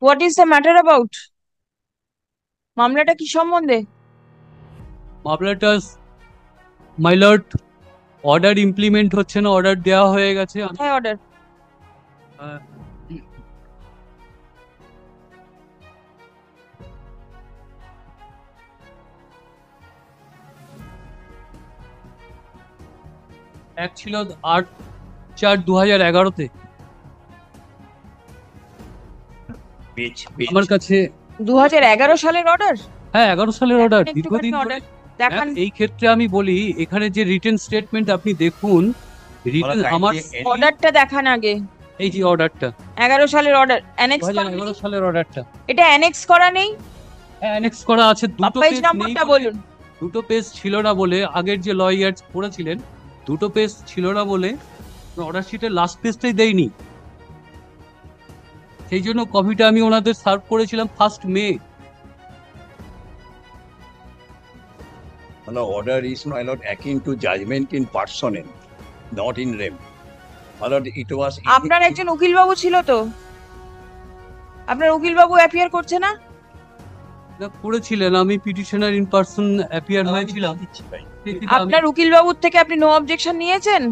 What is the matter about? মামলাটা কি সম্বন্ধে? মামলাটা, মাই লর্ড, অর্ডার ইমপ্লিমেন্ট হচ্ছে না। অর্ডার দেওয়া হয়ে গেছে। কোথায় অর্ডার? এক ছিল 8/4/2011-তে আমার কাছে। 2011 সালের অর্ডার? হ্যাঁ, 11 সালের অর্ডার, একটুখানি দীর্ঘদিন ধরে। অর্ডার দেখান। এই ক্ষেত্রে আমি বলি, এখানে যে রিটেন স্টেটমেন্ট আপনি দেখুন, রিটেন আমার অর্ডারটা দেখান আগে। এই যে অর্ডারটা, 11 সালের অর্ডার, দু অ্যানেক্স হাজার এগারো সালের অর্ডারটা। এটা অ্যানেক্স করা নেই? হ্যাঁ, অ্যানেক্স করা আছে। দুটো পেজ পেজ নেই নাম্বারটা বলে, বলুন। দুটো পেজ ছিল না বলে, আগের যে লয়ার করেছিলেন, দুটো পেজ ছিল না বলে অর্ডার শিটের লাস্ট পেজটাই দেয়নি। সেই জন্য কপিটা আমি ওনাদের সার্ভ করেছিলাম 1 মে। No, order is, my lord, akin to judgment in personnel, not in rem. My lord, it was. আপনার একজন উকিল বাবু ছিল তো? আপনার উকিল বাবু অ্যাপিয়ার করছে না? করেছিলেন, আমি পিটিশনার ইন পার্সন অ্যাপিয়ার হয়েছিলাম। আপনার উকিল বাবুর থেকে আপনি নো অবজেকশন নিয়েছেন?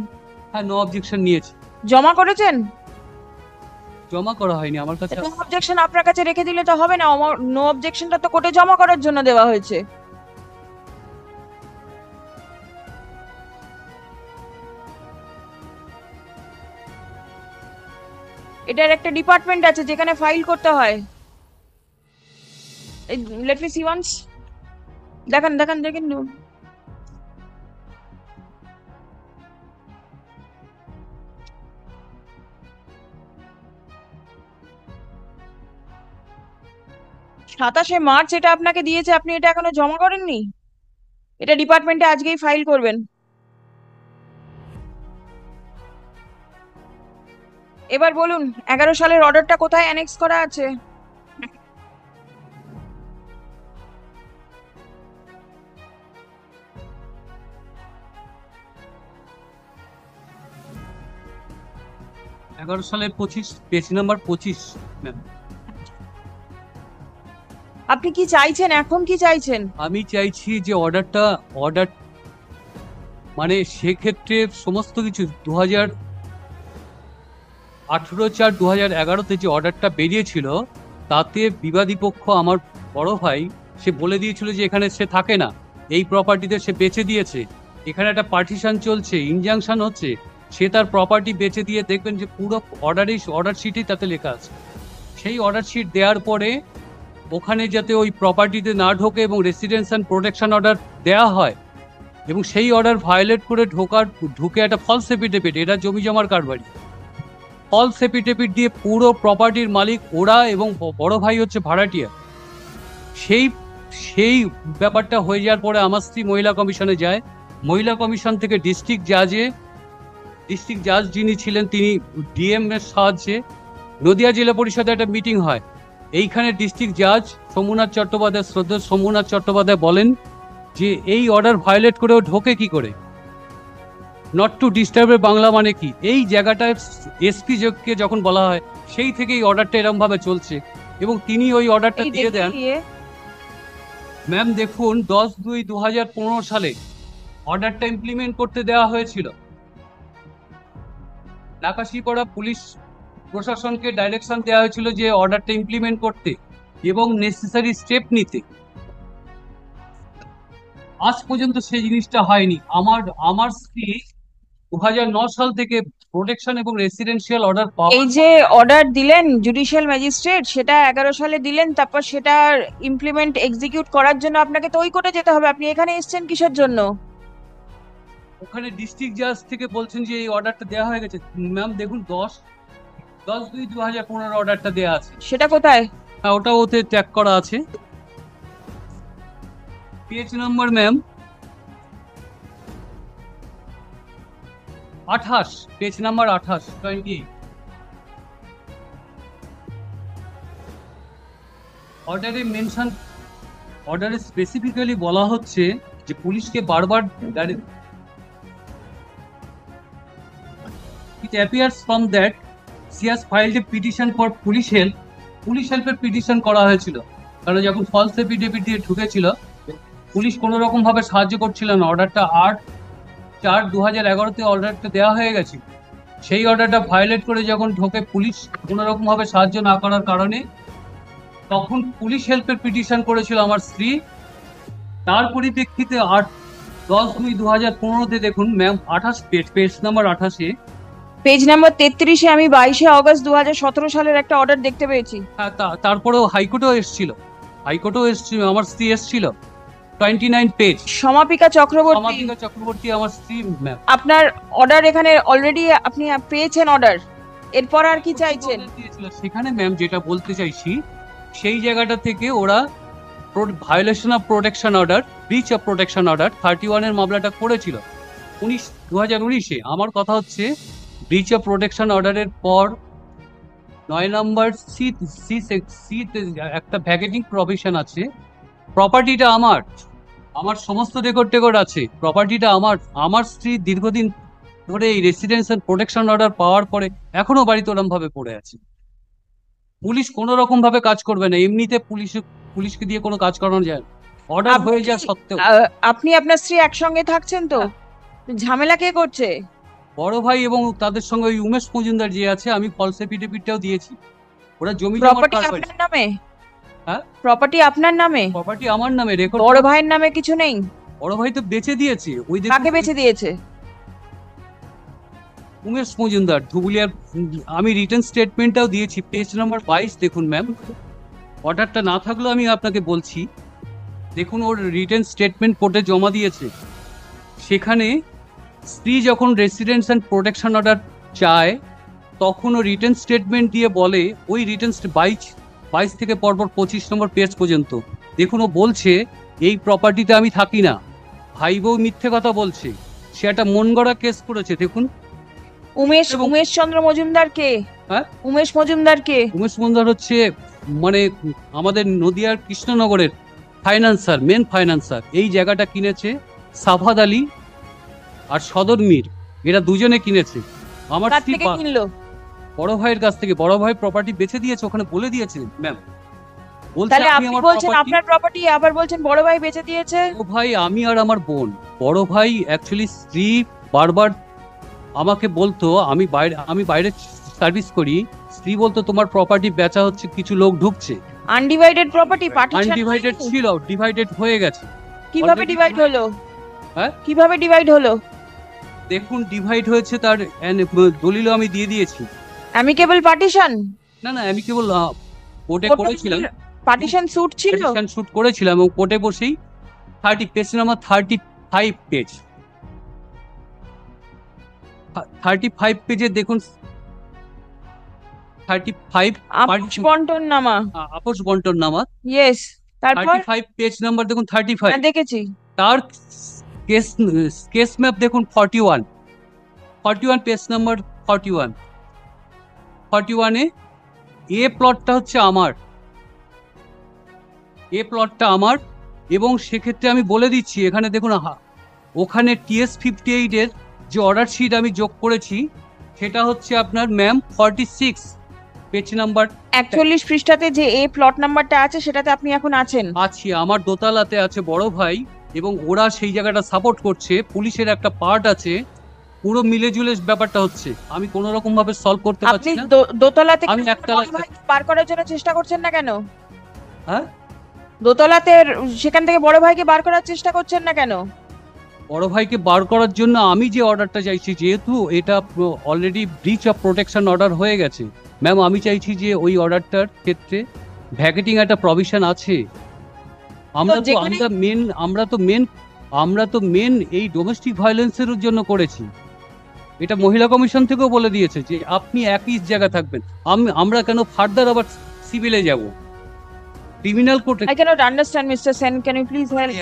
হ্যাঁ, নো অবজেকশন নিয়েছি। জমা করেছেন? জমা করা হয়নি আমার কাছে। নো অবজেকশন আপনার কাছে রেখে দিলে তো হবে না। নো অবজেকশনটা তো কোর্টে জমা করার জন্য দেওয়া হয়েছে। এটার একটা ডিপার্টমেন্ট আছে যেখানে ফাইল করতে হয়। Let me see once. দেখান দেখান দেখেন। সাতাশে মার্চ এটা আপনাকে দিয়েছে, আপনি এটা এখনো জমা করেননি? এটা ডিপার্টমেন্টে আজকেই ফাইল করবেন। এবার বলুন 11 সালের অর্ডারটা কোথায় অ্যানেক্স করা আছে? এগারো সালের 25, পেজ নাম্বার 25 ম্যাম। আপনি কি চাইছেন, এখন কি চাইছেন? আমি চাইছি যে অর্ডার মানে সেক্ষেত্রে সমস্ত কিছু 18/4/2011-তে যে অর্ডারটা বেরিয়েছিল, তাতে বিবাদী পক্ষ আমার বড় ভাই, সে বলে দিয়েছিল যে এখানে সে থাকে না, এই প্রপার্টিতে সে বেচে দিয়েছে। এখানে একটা পার্টিশন চলছে, ইনজাংশন হচ্ছে, সে তার প্রপার্টি বেচে দিয়ে, দেখবেন যে পুরো অর্ডার শিটেই তাতে লেখা আছে। সেই অর্ডার শিট দেওয়ার পরে ওখানে যাতে ওই প্রপার্টিতে না ঢোকে এবং রেসিডেন্স প্রোটেকশন অর্ডার দেওয়া হয়, এবং সেই অর্ডার ভায়োলেট করে ঢুকে একটা ফলস এফিডেভিট, এটা জমি জমার কারবারি, ফলস এফিডেভিট দিয়ে পুরো প্রপার্টির মালিক ওরা এবং বড় ভাই হচ্ছে ভাড়াটিয়া। সেই সেই ব্যাপারটা হয়ে যাওয়ার পরে আমার স্ত্রী মহিলা কমিশনে যায়। মহিলা কমিশন থেকে ডিস্ট্রিক্ট জাজ যিনি ছিলেন, তিনি ডিএম এর সাহায্যে নদিয়া জেলা পরিষদে একটা মিটিং হয়। এইখানে ডিস্ট্রিক্ট জাজ সোমনাথ চট্টোপাধ্যায়, শ্রদ্ধেয় সোমনাথ চট্টোপাধ্যায় বলেন যে এই অর্ডার ভায়োলেট করেও ঢোকে কি করে, নট টু ডিস্টার্বের বাংলা মানে কি। এই জায়গাটায় এসপি কে যখন বলা হয়, সেই থেকে এই অর্ডারটা এরকম ভাবে চলছে, এবং তিনি ওই অর্ডারটা দিয়ে দেন। ম্যাম দেখুন, 10/2/2015 সালে অর্ডারটা ইমপ্লিমেন্ট করতে দেওয়া হয়েছিল। নাকাশিপাড়া পুলিশ প্রশাসনকে ডাইরেকশন দেওয়া হয়েছিল যে অর্ডারটা ইমপ্লিমেন্ট করতে এবং নেসেসারি স্টেপ নিতে। আজ পর্যন্ত সেই জিনিসটা হয়নি। আমার স্ত্রী 2009 সাল থেকে প্রোটেকশন এবং রেসিডেন্সিয়াল অর্ডার এই যে অর্ডার দিলেন জুডিশিয়াল ম্যাজিস্ট্রেট, সেটা 11 সালে দিলেন, তারপর সেটা ইমপ্লিমেন্ট এক্সিকিউট করার জন্য আপনাকে তো ওই কোর্টে যেতে হবে। আপনি এখানে এসেছেন কিসের জন্য? ওখানে ডিস্ট্রিক্ট জাজ থেকে বলছেন যে এই অর্ডারটা দেওয়া হয়ে গেছে। ম্যাম দেখুন, 10/2/2015 অর্ডারটা দেওয়া আছে। সেটা কোথায়? হ্যাঁ, ওটা ওতে ট্যাগ করা আছে। Page number ma'am 28, page number 28, 28। অর্ডারে স্পেসিফিক্যালি বলা হচ্ছে যে পুলিশকে বারবার, it appears from that she has filed a petition for police help police হেল্পের পিটিশন করা হয়েছিল, কারণ যখন ফলস এফিডেভিট দিয়ে ঢুকেছিল পুলিশ কোনো রকম ভাবে সাহায্য করছিল না। অর্ডারটা 8/4/2011-তে অর্ডারটা দেওয়া হয়ে গেছে, সেই অর্ডারটা ভায়োলেট করে যখন ঢোকে পুলিশ কোনো রকম ভাবে সাহায্য না করার কারণে, তখন পুলিশ হেল্পের পিটিশন করেছিল আমার স্ত্রী। তার পরিপ্রেক্ষিতে 10/2/2015-তে দেখুন ম্যাম 28 পেজ নাম্বার 28-এ, পেজ নাম্বার 33-এ আমি 22শে অগস্ট 2017 সালের একটা অর্ডার দেখতে পেয়েছি। হ্যাঁ, তারপরেও হাইকোর্টেও এসেছিল, আমার স্ত্রী এসেছিল। 29 পেজ। সমাপিকা চক্রবর্তী, সমাপিকা চক্রবর্তী আমার স্ত্রী ম্যাম। আপনার অর্ডার এখানে অলরেডি আপনি পেয়েছেন অর্ডার, এরপর আর কি চাইছেন? সেখানে ম্যাম যেটা বলতে চাইছি, সেই জায়গাটা থেকে ওরা violation of protection order, breach of protection order 31-এর মামলাটা করেছিল 2019-এ। আমার কথা হচ্ছে ব্রিচ অফ প্রোটেকশন অর্ডারের পর 9 নম্বর সি একটা ভ্যাকেটিং প্রভিশন আছে। প্রপার্টিটা আমার সমস্ত রেকর্ড আছে, প্রপার্টিটা আমার স্ত্রী দীর্ঘদিন ধরে এই রেসিডেন্সিয়াল প্রোটেকশন অর্ডার পাওয়ার পরে এখনো বাড়িতে ওরম ভাবে পড়ে আছে। পুলিশ কোনো রকম ভাবে কাজ করবে না, এমনিতে পুলিশকে দিয়ে কোনো কাজ করানো যায় না, অর্ডার হয়ে যায় সত্ত্বেও। আপনি আপনার স্ত্রী একসঙ্গে থাকছেন তো? ঝামেলা কে করছে? বড় ভাই এবং তাদের সঙ্গে ওই উমেশ মজুমদার যে আছে, আমি ফলস এফিডেভিটটাও দিয়েছি। ওরা জমি প্রপার্টি আপনার নামে? হ্যাঁ, প্রপার্টি আপনার নামে? প্রপার্টি আমার নামে, রেকর্ড। বড় ভাইয়ের নামে কিছু নেই? বড় ভাই তো বেচে দিয়েছে। ওই কাকে বেচে দিয়েছে? উমেশ মজুমদার, ধুবুলিয়ার। আমি রিটার্ন স্টেটমেন্টটাও দিয়েছি, পেজ নাম্বার 22 দেখুন ম্যাম। অর্ডারটা না থাকলেও আমি আপনাকে বলছি, দেখুন ওর রিটার্ন স্টেটমেন্ট কোর্টে জমা দিয়েছে। সেখানে স্ত্রী যখন রেসিডেন্স অ্যান্ড প্রোটেকশন অর্ডার চায়, তখন ও রিটার্ন স্টেটমেন্ট দিয়ে বলে, ওই রিটার্ন 22 থেকে পরপর 25 নম্বর পেজ পর্যন্ত দেখুন, ও বলছে এই প্রপার্টিতে আমি থাকি না। ভাই বউ মিথ্যে কথা বলছে, সে একটা মন গড়া কেস করেছে। দেখুন উমেশ চন্দ্র মজুমদার কে? হ্যাঁ, উমেশ মজুমদার কে? উমেশ মজুমদার হচ্ছে মানে আমাদের নদিয়ার কৃষ্ণনগরের ফাইন্যান্সার, মেন ফাইন্যান্সার। এই জায়গাটা কিনেছে সাফাদ আলী আর সদর মীর, এরা দুজনে কিনেছে। আমার কাছ থেকে কিনলো? বড় ভাইয়ের কাছ থেকে। বড় ভাই প্রপার্টি বেচে দিয়েছে, ওখানে বলে দিয়েছে ম্যাম। তাহলে আপনি বলছেন আপনার প্রপার্টি, আবার বলছেন বড় ভাই বেচে দিয়েছে? ও ভাই, আমি আর আমার বোন। বড় ভাই অ্যাকচুয়ালি স্ত্রী বারবার আমাকে বলতো, আমি বাইরে সার্ভিস করি, স্ত্রী বলতো তোমার প্রপার্টি বেচা হচ্ছে, কিছু লোক ঢুকছে। আনডিভাইডেড প্রপার্টি, পার্টিশন আনডিভাইডেড ছিল, ডিভাইডেড হয়ে গেছে। কিভাবে ডিভাইড হলো? হ্যাঁ, কিভাবে ডিভাইড হলো? দেখুন ডিভাইড হয়েছে, তার দলিলও আমি দিয়ে দিয়েছি। Amicable partition? না, আমি কেবল কোর্টে করেছিলাম, পার্টিশন স্যুট ছিল, পার্টিশন শুট করেছিলাম এবং কোর্টে বসেই 30 পেজ নাম্বার 35 পেজ, 35 পেজে দেখুন 35 আপোষ বন্টন নামা। ইয়েস, তারপর 35 পেজ নাম্বার দেখুন 35। দেখেছি। তার কেস ম্যাপ দেখুন 41 পেজ নাম্বার 41-এ এ প্লটটা হচ্ছে আমার, এবং সেক্ষেত্রে আমি বলে দিচ্ছি, এখানে দেখুন ওখানে TS 58-এর যে অর্ডার শিট আমি যোগ করেছি, সেটা হচ্ছে আপনার ম্যাম 46 পেজ নাম্বার 41 পৃষ্ঠাতে যে এ প্লট নাম্বারটা আছে সেটাতে আপনি এখন আছেন? আছি, আমার দোতলাতে আছে বড় ভাই, এবং ওরা সেই জায়গাটা সাপোর্ট করছে। পুলিশের একটা পার্ট আছে, পুরো মিলে জুলে ব্যাপারটা হচ্ছে। আমি কোনো রকম ভাবে সলভ করতে পারছি না। দোতলা থেকে আমি একতলায় পার করার জন্য চেষ্টা করছেন না কেন? হ্যাঁ, দোতলাতে সেখান থেকে বড় ভাইকে বার করার চেষ্টা করছেন না কেন? বড় ভাইকে বার করার জন্য আমি যে অর্ডারটা চাইছি, যেহেতু এটা already breach of protection order হয়ে গেছে ম্যাম, আমি চাইছি যে ওই অর্ডারটার ক্ষেত্রে ভ্যাকেটিং একটা প্রভিশন আছে। আমরা তো মেন এই ডোমেস্টিক ভায়োলেন্সের জন্য করেছি। এটা মহিলা কমিশন থেকেও বলে দিয়েছে যে আপনি একই জায়গা থাকবেন। আমরা কেন ফার্দার আবার সিভিলে যাব, ক্রিমিনাল কোর্টে? I cannot understand, Mr. Sen. Can you please help?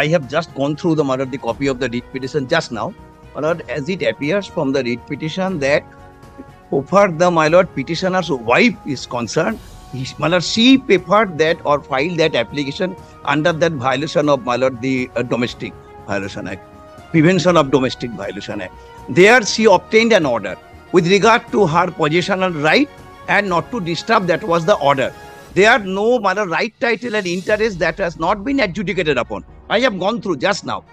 I have just gone through the copy of the writ petition just now. As it appears from the writ petition that so far the my lord petitioner's wife is concerned, she preferred that or filed that application under that violation of my lord the Domestic Violation Act, Prevention of Domestic Violation Act. There she obtained an order with regard to her possessional right and not to disturb. That was the order. There are no right title and interest that has not been adjudicated upon. I have gone through just now.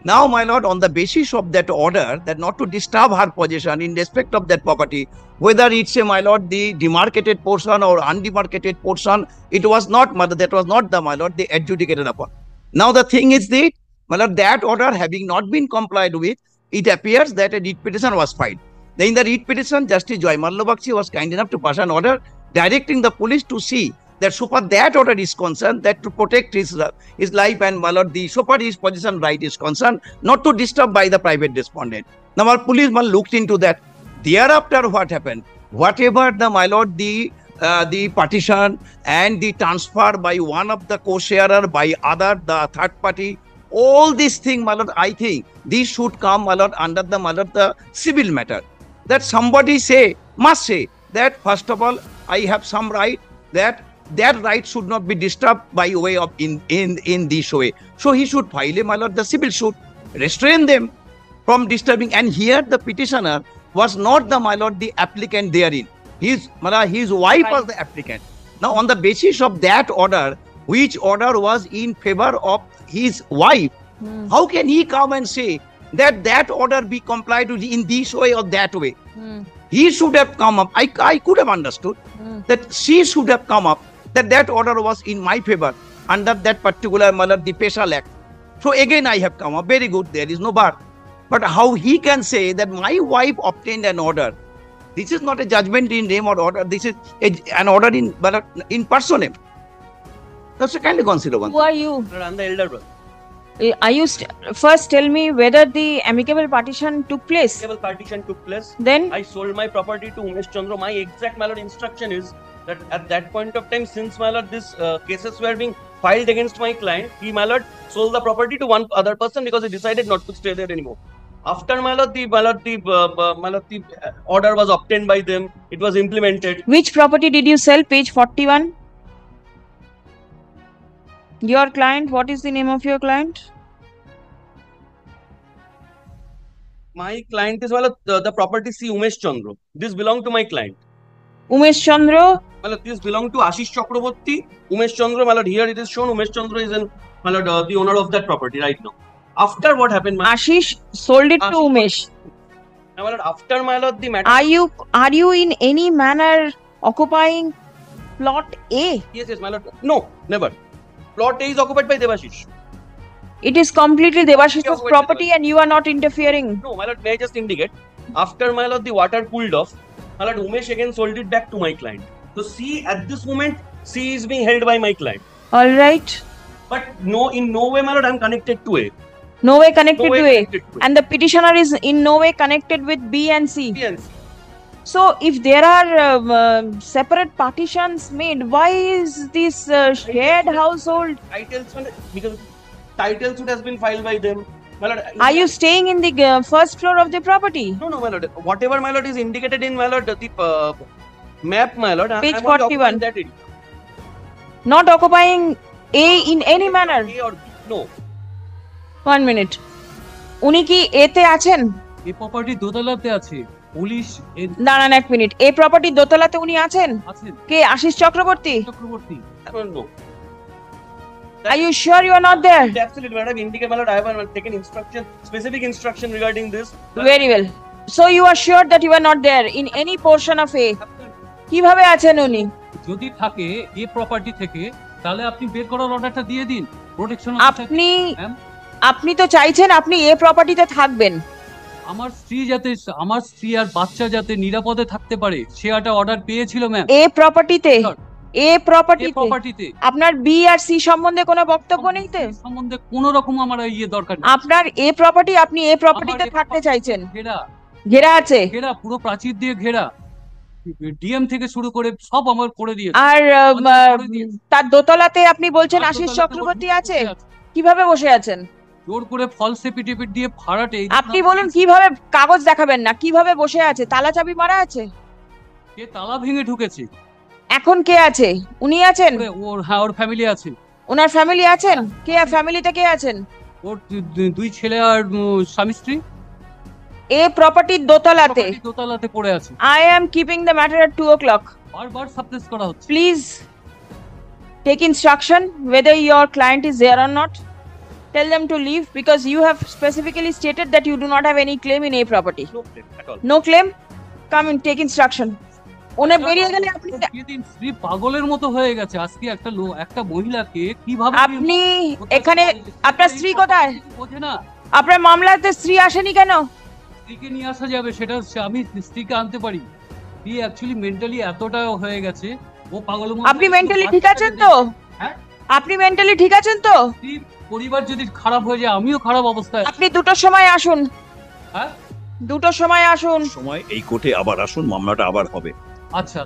Now, my lord, on the basis of that order, that not to disturb her possession in respect of that property, whether it's a, my lord, the demarcated portion or undemarcated portion, it was not, my lord, that was not the, my lord, they adjudicated upon. Now, the thing is that, my lord, that order having not been complied with, it appears that a writ petition was filed. Then in the writ petition, Justice Joy Mallo Bakshi was kind enough to pass an order directing the police to see that so far that order is concerned, that to protect his life and, my lord, the so far his possession right is concerned, not to disturb by the private respondent. Now our policeman looked into that. Thereafter, what happened? Whatever the, my lord, the partition and the transfer by one of the co-sharer by other, the third party, all these things, my lord, I think these should come, my lord, under the, my lord, the civil matter. That somebody must say that first of all, I have some right, that right should not be disturbed by way of in this way. So he should file, my lord, the civil suit, restrain them from disturbing. And here the petitioner was not the, my lord, the applicant therein. His wife was the applicant. Now, on the basis of that order, which order was in favor of his wife, how can he come and say that order be complied with in this way or that way? He should have come up. I could have understood that she should have come up that order was in my favor under that particular, my lord, the Special Act. So again, I have come up. Very good. There is no bar. But how he can say that my wife obtained an order? This is not a judgment in name or order. This is an order in personam. That's a kindly consider one. Who are you? I'm the elder brother. Are you first tell me whether the amicable partition took place? Civil partition took place. Then I sold my property to Umesh Chandra. My exact, my lord, instruction is that at that point of time, since, my lord, these cases were being filed against my client, he, my lord, sold the property to one other person because he decided not to stay there anymore. After, my lord, the order was obtained by them. It was implemented. which property did you sell? Page 41. Your client, what is the name of your client? My client is, my lord, the property C. Umesh Chandra. This belonged to my client. Umesh Chandra. My lord, this belonged to Ashish Chakraborty. Umesh Chandra, my lord, here it is shown. Umesh Chandra is my lord, the owner of that property right now. After what happened, Ashish sold it to Umesh. my lord, after, my lord, the matter. Are you in any manner occupying plot A? Yes, my lord. No, never. Plot A is occupied by Devashish. It is completely Devashish's Yes, property and you are not interfering. No, my lord, may I just indicate? After, my lord, the water cooled off, my lord, Umesh again sold it back to my client. So C, at this moment, C is being held by my client. All right. But no, in no way, my lord, I am connected to A. No way connected No way to A. connected to A. And the petitioner is in no way connected with B and C. B and C. So if there are separate partitions made, why is this shared household? Because title suit has been filed by them. My lord, Are you staying in the first floor of the property? No, my lord. Whatever, my lord, is indicated in, my lord, the map, my lord. Page I'm only 41. occupying that area. Not occupying A in any manner? A or B. No. 1 minute. উনি কি এতে আছেন? এই property দোতলাতে আছে, police দাঁড়ান 1 minute. এই property দোতলাতে উনি আছেন? আছেন। কে Ashis Chakraborty? Chakraborty. No. Are you sure you are not there? Absolutely, madam. Indicate, my lord, I have taken specific instruction regarding this. Very well. So you are sure that you are not there in any portion of A? কিভাবে আছেন উনি? যদি থাকে এই property থেকে, তাহলে আপনি বের করার অর্ডারটা দিয়ে দিন। প্রোটেকশন আপনি তো চাইছেন আপনি এই প্রপার্টিতে থাকবেন। আমার স্ত্রী আর বাচ্চা যাতে নিরাপদে থাকতে পারে সে একটা অর্ডার পেয়েছিল ম্যাম। এই প্রপার্টিতে আপনার বি আর সি সম্বন্ধে কোনো বক্তব্য নেই তো? সম্বন্ধে কোনো রকম আমার দরকার নেই। আপনার এই প্রপার্টি, আপনি এই প্রপার্টিতে থাকতে চাইছেন? ঘেরা আছে, ঘেরা পুরো প্রাচীর দিয়ে ঘেরা, ডিএম থেকে শুরু করে সব আমার করে দিয়েছে। আর তার দোতলাতে আপনি বলছেন আশিস চক্রবর্তী আছে, কিভাবে বসে আছেন? জোর করে ফলস এফিডেভিট দিয়ে ভাড়াটে। আপনি বলুন কিভাবে, কাগজ দেখাবেন না, কিভাবে বসে আছে? তালা চাবি মারা আছে? কে তালা ভেঙে ঢুকেছে? এখন কে আছে? উনি আছেন? ওর ফ্যামিলি আছে। ওনার ফ্যামিলি আছেন? কে ফ্যামিলিতে কে আছেন? ওর 2 ছেলে আর স্বামী স্ত্রী। এই প্রপার্টির দোতলাতে পড়ে আছে। I am keeping the matter at 2 o'clock. বারবার সাপ্রেস করা হচ্ছে। Please take instruction whether your client is there or not. Tell them to leave because you have specifically stated that you do not have any claim in a property. No claim at all. No claim? Come and take instruction. One বেরিয়ে গেলে আপনি যেদিন স্ত্রী পাগলের মতো হয়ে গেছে, আজকে একটা মহিলাকে কিভাবে আপনি এখানে আপনার স্ত্রী কোথায়? বোঝে না। আপনার মামলাতে স্ত্রী আসেনি কেন? স্ত্রীকে নিয়ে আসা যাবে, সেটা আমি স্ত্রীকে আনতে পারি। স্ত্রী অ্যাকচুয়ালি মেন্টালি এতটা হয়ে গেছে, ও পাগলের মতো। আপনি মেন্টালি ঠিক আছেন তো? হ্যাঁ? আপনি মেন্টালি ঠিক আছেন তো? স্ত্রী পরিবার যদি খারাপ হয়ে যায়, আমিও খারাপ অবস্থায়। আপনি 2টোর সময় আসুন। হ্যাঁ, 2টোর সময় আসুন। সময় এই কোর্টে আবার আসুন, মামলাটা আবার হবে। আচ্ছা।